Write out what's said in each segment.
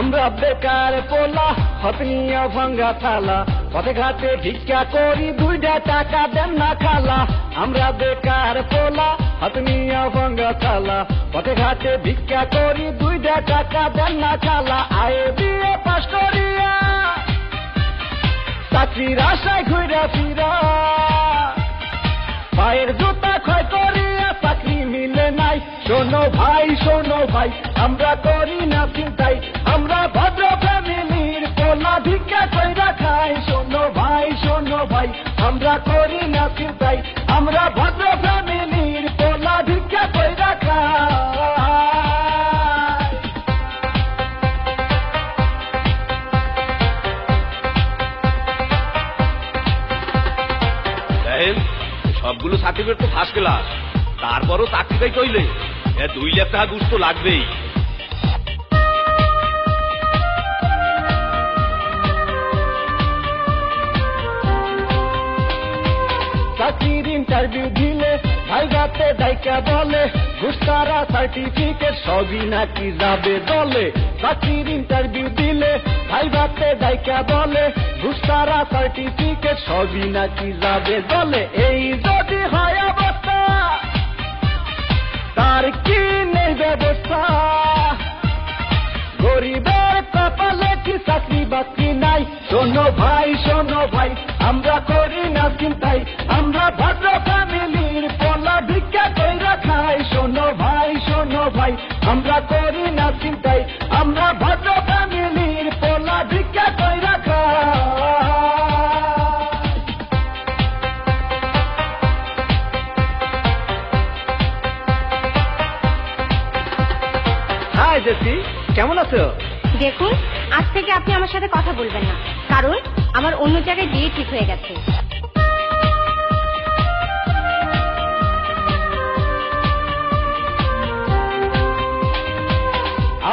আমরা বেকার পোলা হাত নিয়া ভাঙ্গা থালা পথে ঘাটে ভিক্ষা করি 2টা টাকা দেন না খালা আমরা বেকার পোলা হাত নিয়া ভাঙ্গা থালা পথে ঘাটে ভিক্ষা করি 2টা টাকা দেন না খালা আয়ে বিয়ে পাস করিয়া চাকরির আশায় ঘুরা ফিরা পায়ের জুতা ক্ষয় করিয়া চাকরি মিলে নাই শোনো ভাই আমরা করি না চিন্তাই আমরা ভদ্র ফ্যামিলির পোলা ভিক্ষা কইরা খাই শোনো ভাই আমরা করি না চিন্তাই আমরা ভদ্র ফ্যামিলির পোলা ভিক্ষা কইরা খাই সবগুলো সার্টিফিকেট তো ফার্স্ট ক্লাস তারপরও চাকরিটাই কইলে 2 লাখ টাকা ঘুষ তো লাগবেই চাকরির ইন্টারভিউ দিলে ভাইভাতে ডাইকা বলে ঘুষ তারা সার্টিফিকেট সবই নাকি যাবে দলে চাকরির ইন্টারভিউ দিলে ভাইভাতে ডাইকা বলে ঘুষ তারা সার্টিফিকেট সবই নাকি যাবে দলে এই যদি হয় অবস্থা তার কি নেই ব্যবস্থা গরিবের কপালে কি চাকরি বাকরি নাই শোনো ভাই আমরা করি না চিন্তাই আমরা ভদ্র ফ্যামিলির পোলা ভিক্ষা কইরা খাই শোনো ভাই আমরা করি না চিন্তাই আমরা ভদ্র ফ্যামিলির পোলা ভিক্ষা কইরা হাই জেসি কেমন আছো দেখুন আজ থেকে আপনি আমার সাথে কথা বলবেন না কারণ আমার অন্য জায়গায় বিয়ে ঠিক হয়ে গেছে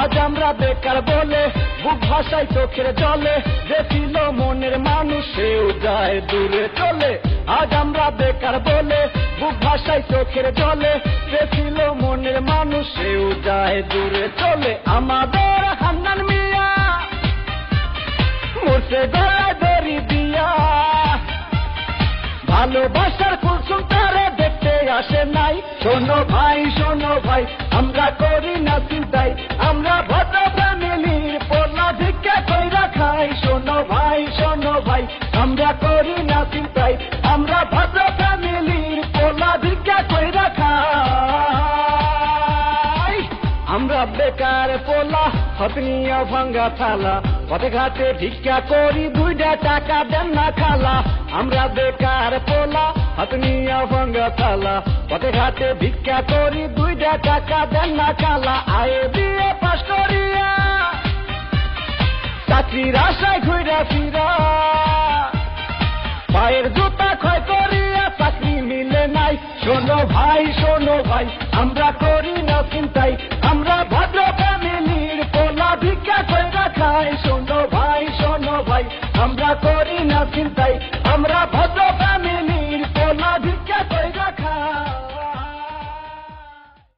আজ আমরা বেকার বলে বুক ভাষায় চোখের জলে যে ছিল মনের মানুষ সেও যায় দূরে চলে আজ আমরা বেকার বলে বুক ভাষায় চোখের জলে যে ছিল মনের মানুষ সেও যায় দূরে চলে আমাদের হান্নান মিয়া মরছে গলায় দড়ি দিয়া ভালোবাসার কুলসুম তারে দেখতে আসে নাই শোনো ভাই আমরা করি না চিন্তাই আমরা ভদ্র ফ্যামিলির পোলা ভিক্ষা কইরা খাই শোনো ভাই আমরা করি না চিন্তাই আমরা ভদ্র ফ্যামিলির পোলা ভিক্ষা কইরা খাই আমরা বেকার পোলা হাত নিয়া ভাঙ্গা থালা পথে ঘাটে ভিক্ষা করি 2টা টাকা দেন না খালা আমরা বেকার পোলা হাত নিয়া ভাঙ্গা থালা পথে ঘাটে ভিক্ষা করি 2টা টাকা দেন না খালা আয়ে বিয়ে পাস করিয়া চাকরির আশায় ঘুরা ফিরা পায়ের জুতা ক্ষয় করিয়া চাকরি মিলে নাই শোনো ভাই আমরা করি না চিন্তাই